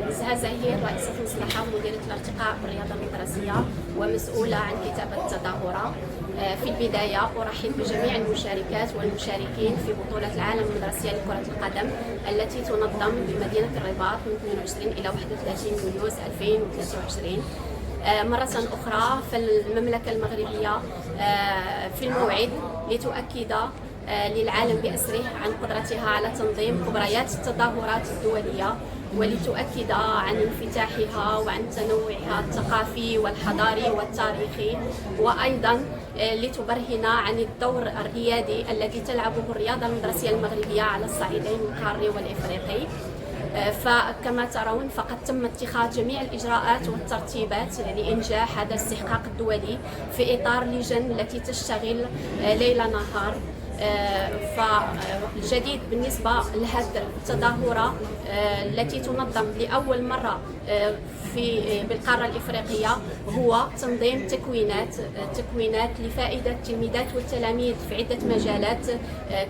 نزهة زهير، رئيسة مصلحة ومديرة الارتقاء بالرياضة المدرسية ومسؤولة عن كتابة التظاهرة. في البداية أرحب بجميع المشاركات والمشاركين في بطولة العالم المدرسية لكرة القدم التي تنظم بمدينة الرباط من 22 إلى 31 يوليو 2023. مرة أخرى فالمملكة المغربية في الموعد لتؤكد للعالم بأسره عن قدرتها على تنظيم كبريات التظاهرات الدولية، ولتؤكد عن انفتاحها وعن تنوعها الثقافي والحضاري والتاريخي، وأيضا لتبرهن عن الدور الريادي الذي تلعبه الرياضة المدرسية المغربية على الصعيدين القاري والإفريقي. فكما ترون فقد تم اتخاذ جميع الإجراءات والترتيبات لإنجاح هذا الاستحقاق الدولي في إطار لجان التي تشتغل ليل نهار. فالجديد بالنسبة لهذه التظاهرة التي تنظم لأول مرة بالقارة الإفريقية هو تنظيم تكوينات لفائدة التلميذات والتلاميذ في عدة مجالات،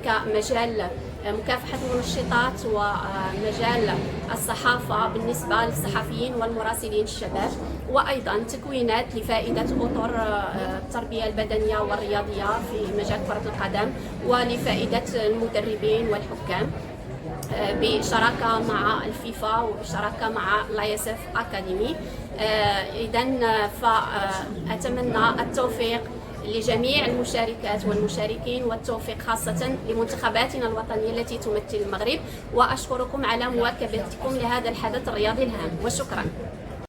كمجال مكافحة المنشطات ومجال الصحافة بالنسبة للصحفيين والمراسلين الشباب، وأيضا تكوينات لفائدة أطر التربية البدنية والرياضية في مجال كرة القدم، ولفائدة المدربين والحكام بشراكة مع الفيفا وبشراكة مع لايسف أكاديمي. إذن فأتمنى التوفيق لجميع المشاركات والمشاركين، والتوفيق خاصة لمنتخباتنا الوطنية التي تمثل المغرب، وأشكركم على مواكبتكم لهذا الحدث الرياضي الهام، وشكرا.